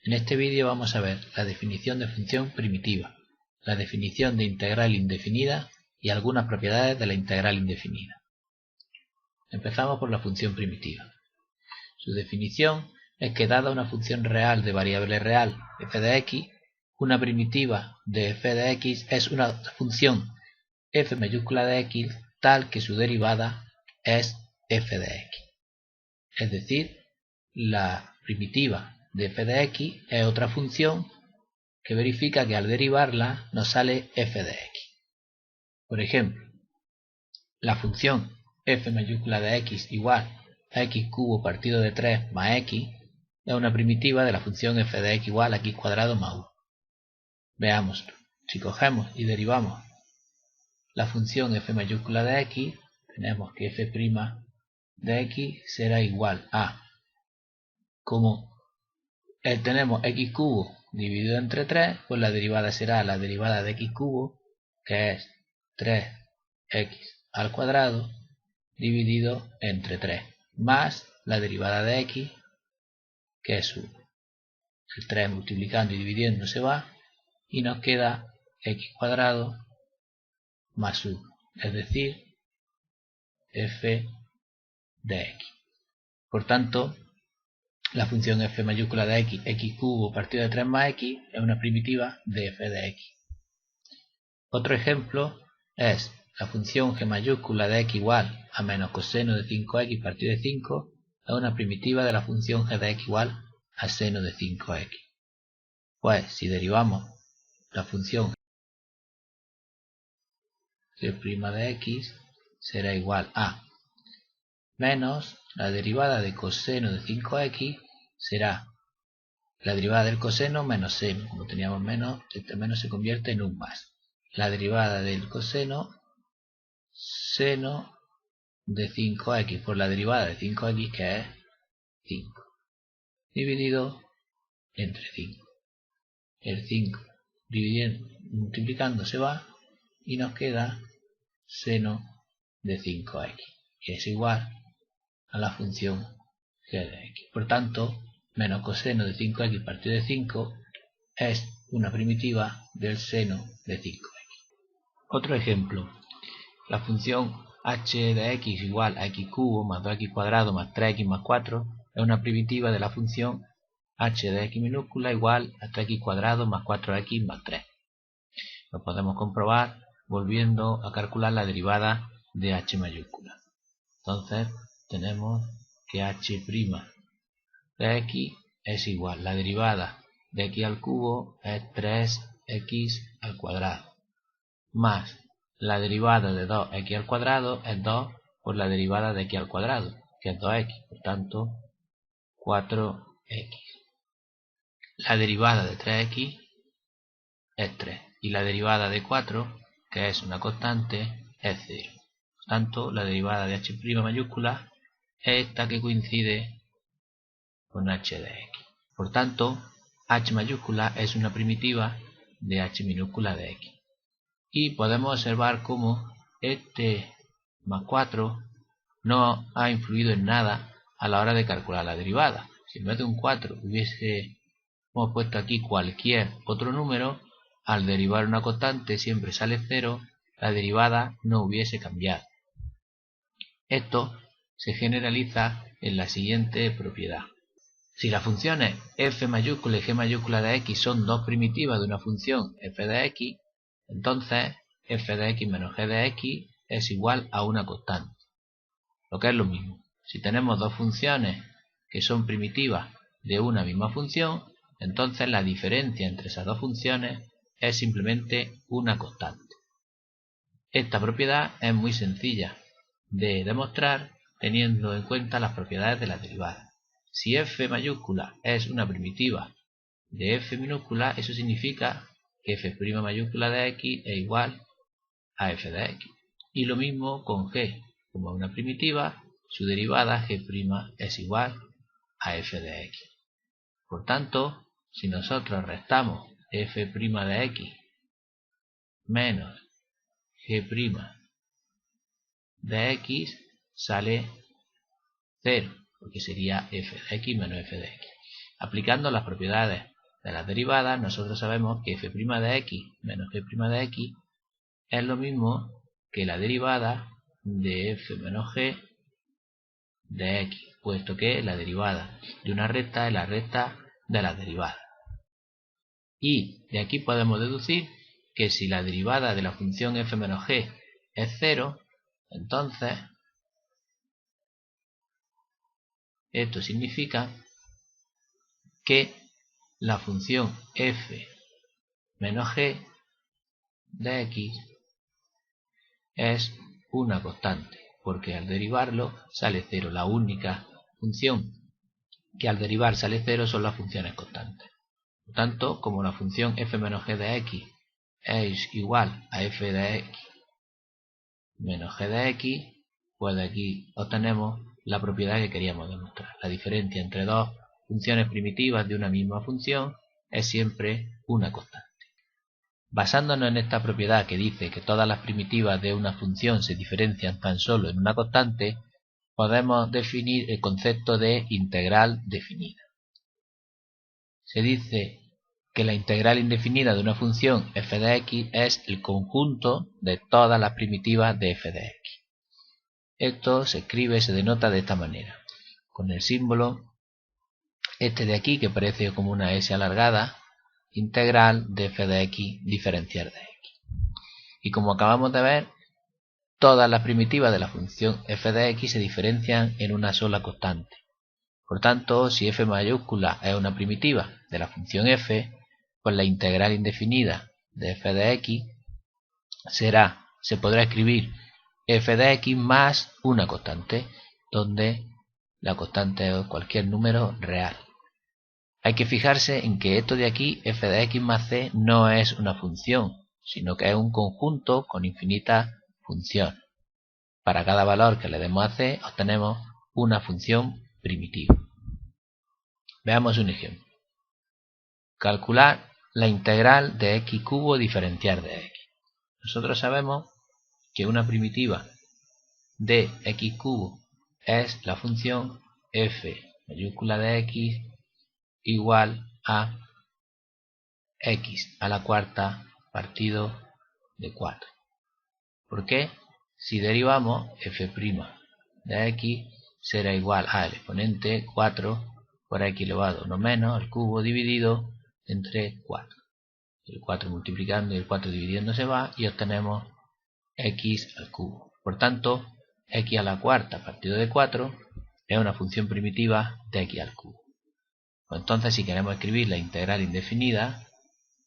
En este vídeo vamos a ver la definición de función primitiva, la definición de integral indefinida y algunas propiedades de la integral indefinida. Empezamos por la función primitiva. Su definición es que dada una función real de variable real f de x, una primitiva de f de x es una función f mayúscula de x tal que su derivada es f de x. Es decir, la primitiva de f de x es otra función que verifica que al derivarla nos sale f de x. Por ejemplo, la función f mayúscula de x igual a x cubo partido de 3 más x es una primitiva de la función f de x igual a x cuadrado más 1. Veámoslo. Si cogemos y derivamos la función f mayúscula de x, tenemos que f' de x será igual a, como tenemos x cubo dividido entre 3, pues la derivada será la derivada de x cubo, que es 3x al cuadrado dividido entre 3, más la derivada de x, que es 1. El 3 multiplicando y dividiendo se va y nos queda x cuadrado más 1, es decir, f de x. Por tanto, la función f mayúscula de x, x cubo partido de 3 más x, es una primitiva de f de x. Otro ejemplo es la función g mayúscula de x igual a menos coseno de 5x partido de 5, es una primitiva de la función g de x igual a seno de 5x. Pues si derivamos la función g' de x será igual a menos la derivada de coseno de 5x será la derivada del coseno menos seno. Como teníamos menos, este menos se convierte en un más. La derivada del coseno seno de 5x por la derivada de 5x, que es 5, dividido entre 5. El 5 multiplicando se va y nos queda seno de 5x, que es igual a la función g de x. Por tanto, menos coseno de 5x partido de 5 es una primitiva del seno de 5x. Otro ejemplo, la función h de x igual a x cubo más 2x cuadrado más 3x más 4 es una primitiva de la función h de x minúscula igual a 3x cuadrado más 4x más 3. Lo podemos comprobar volviendo a calcular la derivada de h mayúscula. Entonces tenemos que h' de x es igual, la derivada de x al cubo es 3x al cuadrado, más la derivada de 2x al cuadrado es 2 por la derivada de x al cuadrado, que es 2x, por tanto 4x. La derivada de 3x es 3 y la derivada de 4, que es una constante, es 0. Por tanto, la derivada de h' mayúscula es esta que coincide con h de x. Por tanto, h mayúscula es una primitiva de h minúscula de x. Y podemos observar cómo este más 4 no ha influido en nada a la hora de calcular la derivada. Si en vez de un 4 hubiésemos puesto aquí cualquier otro número, al derivar una constante siempre sale 0, la derivada no hubiese cambiado. Esto se generaliza en la siguiente propiedad. Si las funciones f mayúscula y g mayúscula de x son dos primitivas de una función f de x, entonces f de x menos g de x es igual a una constante. Lo que es lo mismo, si tenemos dos funciones que son primitivas de una misma función, entonces la diferencia entre esas dos funciones es simplemente una constante. Esta propiedad es muy sencilla de demostrar teniendo en cuenta las propiedades de la derivada. Si f mayúscula es una primitiva de f minúscula, eso significa que f' mayúscula de x es igual a f de x. Y lo mismo con g, como una primitiva, su derivada g' es igual a f de x. Por tanto, si nosotros restamos f' de x menos g' de x, sale 0, porque sería f de x menos f de x. Aplicando las propiedades de las derivadas, nosotros sabemos que f' de x menos g' de x es lo mismo que la derivada de f menos g de x, puesto que la derivada de una recta es la recta de las derivadas. Y de aquí podemos deducir que si la derivada de la función f menos g es 0, entonces esto significa que la función f menos g de x es una constante, porque al derivarlo sale 0. La única función que al derivar sale 0 son las funciones constantes. Por tanto, como la función f menos g de x es igual a f de x menos g de x, pues de aquí obtenemos la propiedad que queríamos demostrar. La diferencia entre dos funciones primitivas de una misma función es siempre una constante. Basándonos en esta propiedad que dice que todas las primitivas de una función se diferencian tan solo en una constante, podemos definir el concepto de integral definida. Se dice que la integral indefinida de una función f de x es el conjunto de todas las primitivas de f de x. Esto se denota de esta manera, con el símbolo este de aquí que parece como una S alargada, integral de f de x diferencial de x. Y como acabamos de ver, todas las primitivas de la función f de x se diferencian en una sola constante. Por tanto, si f mayúscula es una primitiva de la función f, pues la integral indefinida de f de x se podrá escribir f de x más una constante, donde la constante es cualquier número real. Hay que fijarse en que esto de aquí, f de x más c, no es una función, sino que es un conjunto con infinitas funciones. Para cada valor que le demos a c, obtenemos una función primitiva. Veamos un ejemplo. Calcular la integral de x cubo diferencial de x. Nosotros sabemos que una primitiva de x cubo es la función f mayúscula de x igual a x a la cuarta partido de 4. ¿Por qué? Si derivamos f' de x será igual al exponente 4 por x elevado a 1 menos al cubo dividido entre 4. El 4 multiplicando y el 4 dividiendo se va y obtenemos x al cubo. Por tanto, x a la cuarta partido de 4 es una función primitiva de x al cubo. Entonces, si queremos escribir la integral indefinida,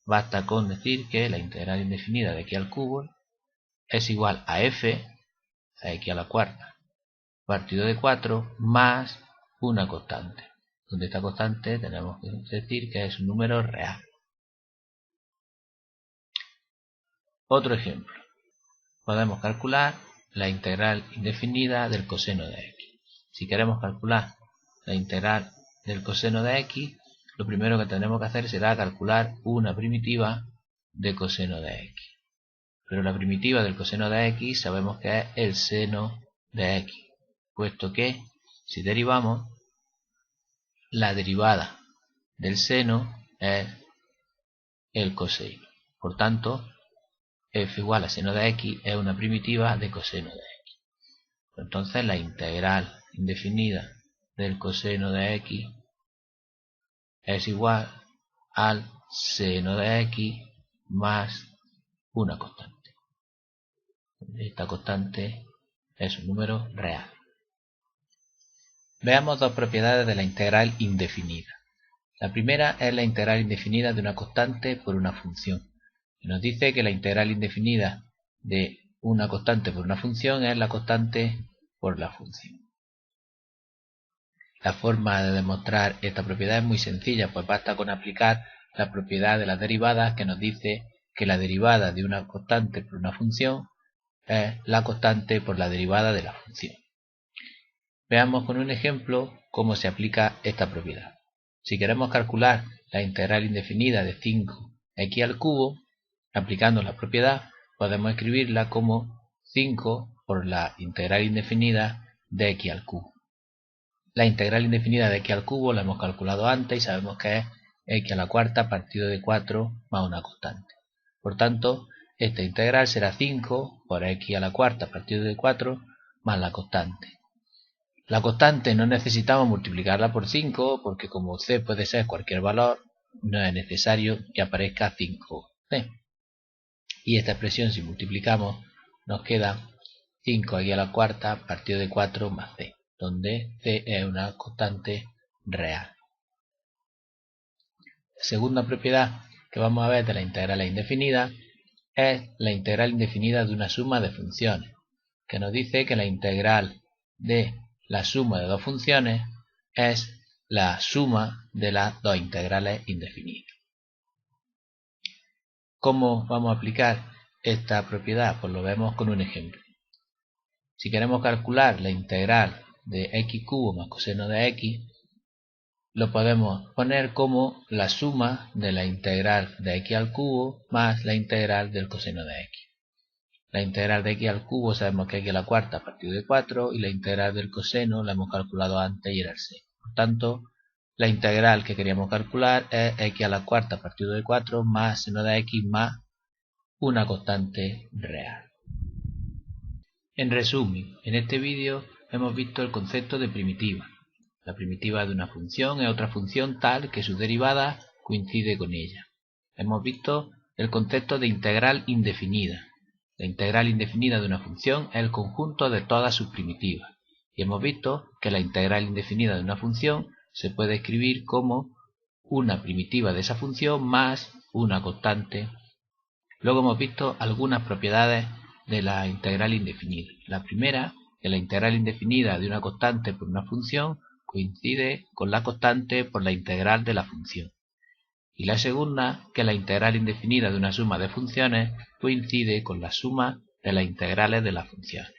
basta con decir que la integral indefinida de x al cubo es igual a f, a x a la cuarta partido de 4 más una constante, donde esta constante tenemos que decir que es un número real. Otro ejemplo. Podemos calcular la integral indefinida del coseno de x. Si queremos calcular la integral del coseno de x, lo primero que tenemos que hacer será calcular una primitiva de coseno de x. Pero la primitiva del coseno de x sabemos que es el seno de x, puesto que si derivamos, la derivada del seno es el coseno. Por tanto, f igual a seno de x es una primitiva de coseno de x. Entonces la integral indefinida del coseno de x es igual al seno de x más una constante. Esta constante es un número real. Veamos dos propiedades de la integral indefinida. La primera es la integral indefinida de una constante por una función. Nos dice que la integral indefinida de una constante por una función es la constante por la función. La forma de demostrar esta propiedad es muy sencilla, pues basta con aplicar la propiedad de las derivadas que nos dice que la derivada de una constante por una función es la constante por la derivada de la función. Veamos con un ejemplo cómo se aplica esta propiedad. Si queremos calcular la integral indefinida de 5x al cubo, aplicando la propiedad, podemos escribirla como 5 por la integral indefinida de x al cubo. La integral indefinida de x al cubo la hemos calculado antes y sabemos que es x a la cuarta partido de 4 más una constante. Por tanto, esta integral será 5 por x a la cuarta partido de 4 más la constante. La constante no necesitamos multiplicarla por 5 porque como c puede ser cualquier valor, no es necesario que aparezca 5c. Y esta expresión, si multiplicamos, nos queda 5x a la cuarta partido de 4 más c, donde c es una constante real. La segunda propiedad que vamos a ver de la integral indefinida es la integral indefinida de una suma de funciones, que nos dice que la integral de la suma de dos funciones es la suma de las dos integrales indefinidas. ¿Cómo vamos a aplicar esta propiedad? Pues lo vemos con un ejemplo. Si queremos calcular la integral de x cubo más coseno de x, lo podemos poner como la suma de la integral de x al cubo más la integral del coseno de x. La integral de x al cubo sabemos que es x a la cuarta partido de 4 y la integral del coseno la hemos calculado antes y era el 6. Por tanto, la integral que queríamos calcular es x a la cuarta partido de 4 más seno de x más una constante real. En resumen, en este vídeo hemos visto el concepto de primitiva. La primitiva de una función es otra función tal que su derivada coincide con ella. Hemos visto el concepto de integral indefinida. La integral indefinida de una función es el conjunto de todas sus primitivas. Y hemos visto que la integral indefinida de una función se puede escribir como una primitiva de esa función más una constante. Luego hemos visto algunas propiedades de la integral indefinida. La primera, que la integral indefinida de una constante por una función coincide con la constante por la integral de la función. Y la segunda, que la integral indefinida de una suma de funciones coincide con la suma de las integrales de las funciones.